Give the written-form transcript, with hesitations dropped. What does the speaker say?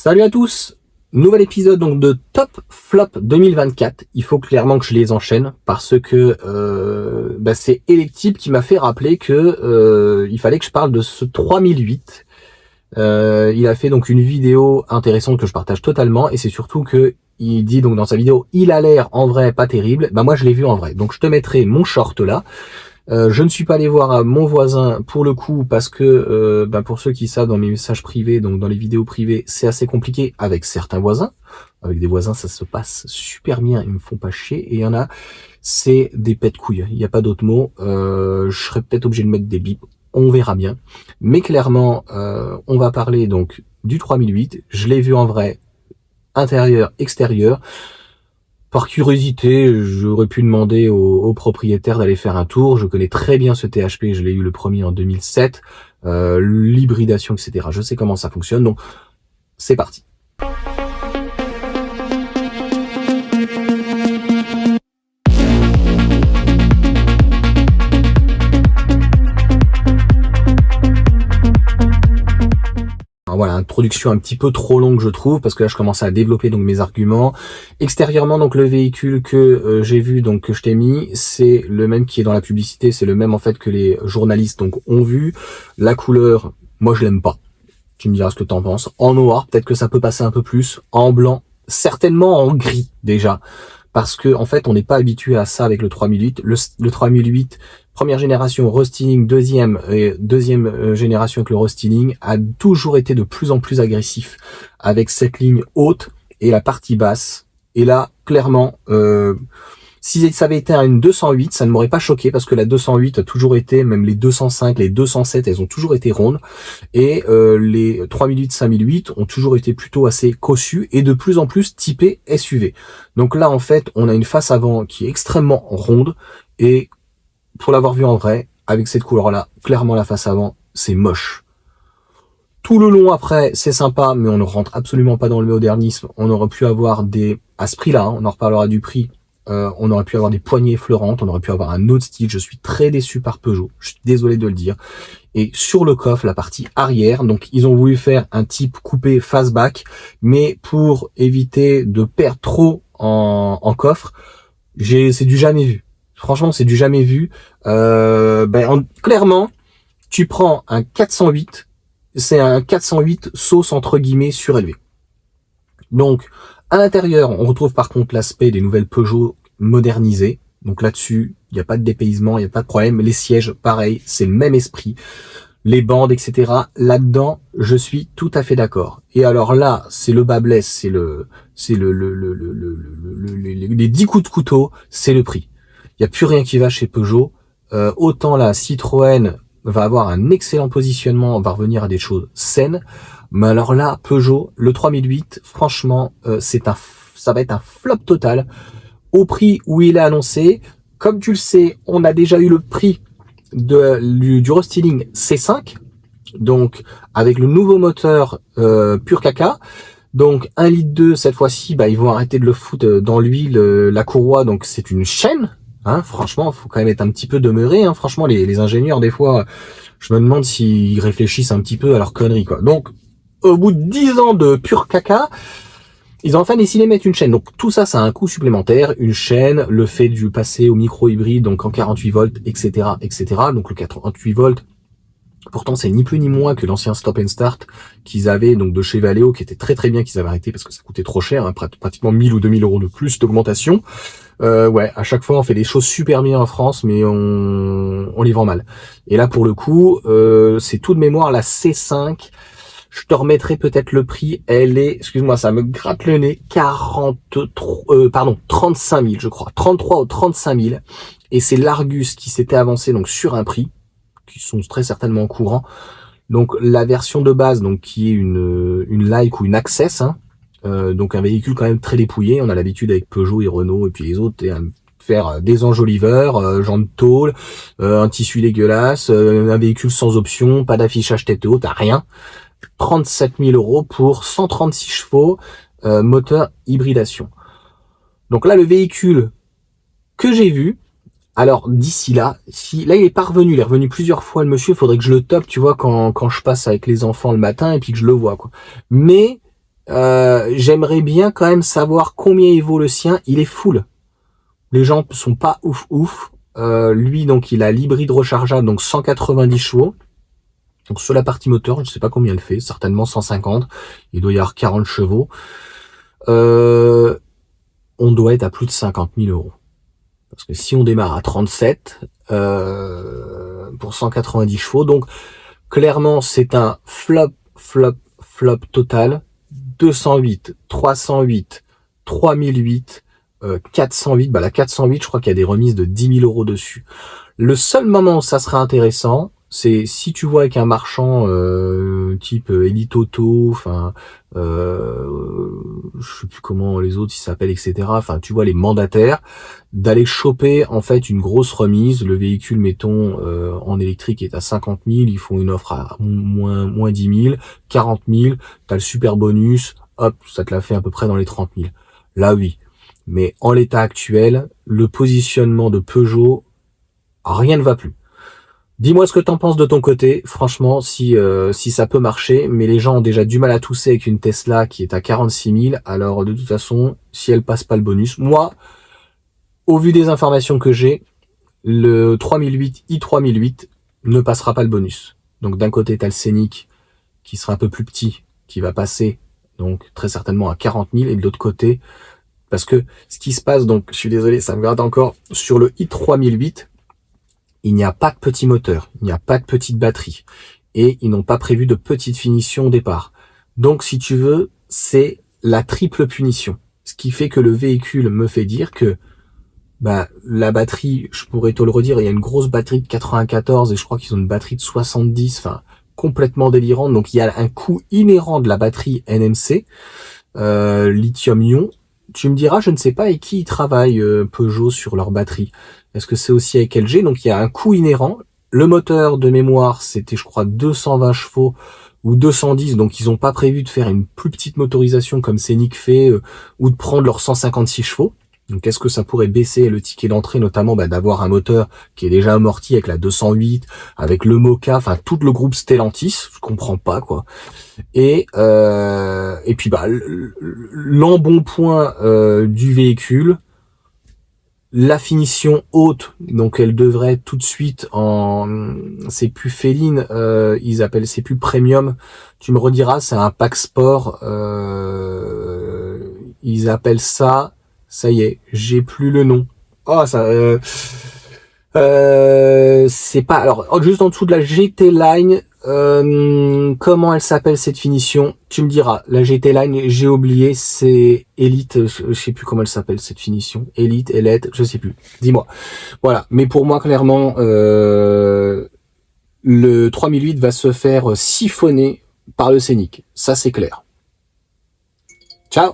Salut à tous, nouvel épisode donc de Top Flop 2024. Il faut clairement que je les enchaîne parce que c'est Electip qui m'a fait rappeler que il fallait que je parle de ce 3008. Il a fait donc une vidéo intéressante que je partage totalement et c'est surtout que il dit donc dans sa vidéo il a l'air en vrai pas terrible. Moi je l'ai vu en vrai, donc je te mettrai mon short là. Je ne suis pas allé voir mon voisin pour le coup parce que pour ceux qui savent, dans mes messages privés, donc dans les vidéos privées, c'est assez compliqué avec certains voisins. Avec des voisins, ça se passe super bien, ils me font pas chier. Et il y en a, c'est des pets de couilles. Il n'y a pas d'autre mot. Je serais peut-être obligé de mettre des bips. On verra bien. Mais clairement, on va parler donc du 3008. Je l'ai vu en vrai, intérieur, extérieur. Par curiosité, j'aurais pu demander au propriétaire d'aller faire un tour. Je connais très bien ce THP, je l'ai eu le premier en 2007. L'hybridation, etc. Je sais comment ça fonctionne, donc c'est parti. Alors voilà, introduction un petit peu trop longue je trouve, parce que là je commence à développer donc mes arguments. Extérieurement, donc le véhicule que j'ai vu, donc que je t'ai mis, c'est le même qui est dans la publicité, c'est le même en fait que les journalistes donc ont vu. La couleur, moi je l'aime pas. Tu me diras ce que t'en penses. En noir, peut-être que ça peut passer un peu plus. En blanc, certainement en gris déjà. Parce que en fait, on n'est pas habitué à ça avec le 3008. Le 3008, première génération restyling, deuxième génération avec le restyling, a toujours été de plus en plus agressif avec cette ligne haute et la partie basse. Et là, clairement, si ça avait été une 208, ça ne m'aurait pas choqué parce que la 208 a toujours été, même les 205, les 207, elles ont toujours été rondes. Et les 3008, 5008 ont toujours été plutôt assez cossus et de plus en plus typés SUV. Donc là, en fait, on a une face avant qui est extrêmement ronde et pour l'avoir vu en vrai, avec cette couleur-là, clairement la face avant, c'est moche. Tout le long après, c'est sympa, mais on ne rentre absolument pas dans le modernisme. On aurait pu avoir à ce prix-là, on en reparlera du prix, on aurait pu avoir des poignées fleurantes, on aurait pu avoir un autre style. Je suis très déçu par Peugeot, je suis désolé de le dire. Et sur le coffre, la partie arrière, donc ils ont voulu faire un type coupé fastback, mais pour éviter de perdre trop en coffre, c'est du jamais vu. Franchement, c'est du jamais vu. Clairement, tu prends un 408, c'est un 408 sauce entre guillemets surélevé. Donc, à l'intérieur, on retrouve par contre l'aspect des nouvelles Peugeot modernisées. Donc là-dessus, il n'y a pas de dépaysement, il n'y a pas de problème. Les sièges, pareil, c'est le même esprit. Les bandes, etc. Là-dedans, je suis tout à fait d'accord. Et alors là, c'est le bas blesse, c'est les 10 coups de couteau, c'est le prix. Il n'y a plus rien qui va chez Peugeot. Autant la Citroën va avoir un excellent positionnement, on va revenir à des choses saines. Mais alors là, Peugeot, le 3008, franchement, ça va être un flop total. Au prix où il est annoncé, comme tu le sais, on a déjà eu le prix du restyling C5, donc avec le nouveau moteur pur caca. Donc 1,2 litre cette fois-ci, ils vont arrêter de le foutre dans l'huile, la courroie, donc c'est une chaîne. Hein, franchement, faut quand même être un petit peu demeuré. Hein, franchement, les ingénieurs, des fois, je me demande s'ils réfléchissent un petit peu à leur connerie, quoi. Donc, au bout de 10 ans de pur caca, ils ont enfin décidé de mettre une chaîne. Donc tout ça, ça a un coût supplémentaire. Une chaîne, le fait du passer au micro-hybride, donc en 48 volts, etc., etc. Donc le 48 volts, pourtant c'est ni plus ni moins que l'ancien Stop and Start qu'ils avaient donc de chez Valeo, qui était très très bien, qu'ils avaient arrêté parce que ça coûtait trop cher, hein, pratiquement 1000 ou 2000 euros de plus d'augmentation. À chaque fois on fait des choses super bien en France, mais on les vend mal. Et là pour le coup, c'est tout de mémoire la C5. Je te remettrai peut-être le prix. Elle est, excuse-moi, ça me gratte le nez, 35 000, je crois. 33 ou 35 000. Et c'est l'Argus qui s'était avancé donc sur un prix, qui sont très certainement courants. Donc la version de base, donc qui est une Like ou une Access, hein, donc un véhicule quand même très dépouillé. On a l'habitude avec Peugeot et Renault et puis les autres faire des enjoliveurs, jantes tôle, un tissu dégueulasse, un véhicule sans option, pas d'affichage tête haute, rien. 37 000 euros pour 136 chevaux, moteur hybridation. Donc là, le véhicule que j'ai vu, alors d'ici là, là il est pas revenu, il est revenu plusieurs fois le monsieur, il faudrait que je le top, tu vois, quand je passe avec les enfants le matin et puis que je le vois, quoi. Mais J'aimerais bien quand même savoir combien il vaut le sien. Il est full. Les gens sont pas ouf. Lui, donc, il a l'hybride rechargeable, donc 190 chevaux. Donc, sur la partie moteur, je sais pas combien elle fait, certainement 150. Il doit y avoir 40 chevaux. On doit être à plus de 50 000 euros. Parce que si on démarre à 37, pour 190 chevaux, donc, clairement, c'est un flop total. 208, 308, 3008, 408. Bah, la 408, je crois qu'il y a des remises de 10 000 euros dessus. Le seul moment où ça sera intéressant, c'est si tu vois avec un marchand type Elite Auto, enfin, je sais plus comment les autres ils s'appellent, etc. Enfin, tu vois les mandataires, d'aller choper en fait une grosse remise. Le véhicule, mettons, en électrique est à 50 000, ils font une offre à moins 10 000, 40 000, t'as le super bonus, hop, ça te l'a fait à peu près dans les 30 000. Là oui, mais en l'état actuel, le positionnement de Peugeot, rien ne va plus. Dis-moi ce que t'en penses de ton côté, franchement, si ça peut marcher, mais les gens ont déjà du mal à tousser avec une Tesla qui est à 46 000, alors de toute façon, si elle passe pas le bonus, moi, au vu des informations que j'ai, le 3008 i3008 ne passera pas le bonus. Donc d'un côté, t'as le Scénic qui sera un peu plus petit, qui va passer donc très certainement à 40 000, et de l'autre côté, parce que ce qui se passe, donc je suis désolé, ça me gratte encore, sur le i3008, il n'y a pas de petit moteur, il n'y a pas de petite batterie, et ils n'ont pas prévu de petite finition au départ. Donc si tu veux, c'est la triple punition. Ce qui fait que le véhicule me fait dire que bah, la batterie, je pourrais te le redire, il y a une grosse batterie de 94 et je crois qu'ils ont une batterie de 70, enfin complètement délirante. Donc il y a un coût inhérent de la batterie NMC, lithium-ion. Tu me diras, je ne sais pas avec qui ils travaillent Peugeot sur leur batterie. Est-ce que c'est aussi avec LG? Donc il y a un coût inhérent. Le moteur de mémoire, c'était je crois 220 chevaux ou 210, donc ils n'ont pas prévu de faire une plus petite motorisation comme Scénic fait ou de prendre leurs 156 chevaux. Donc est-ce que ça pourrait baisser le ticket d'entrée, notamment d'avoir un moteur qui est déjà amorti avec la 208, avec le Moka, enfin tout le groupe Stellantis, je comprends pas quoi. Et puis l'embonpoint du véhicule, la finition haute, donc elle devrait tout de suite c'est plus féline, ils appellent, c'est plus premium. Tu me rediras, c'est un pack sport, ils appellent ça. Ça y est, j'ai plus le nom. Oh, ça. C'est pas. Alors, juste en dessous de la GT Line, comment elle s'appelle cette finition? Tu me diras. La GT Line, j'ai oublié. C'est Elite. Je sais plus comment elle s'appelle cette finition. Elite, je sais plus. Dis-moi. Voilà. Mais pour moi, clairement, le 3008 va se faire siphonner par le Scénic. Ça, c'est clair. Ciao.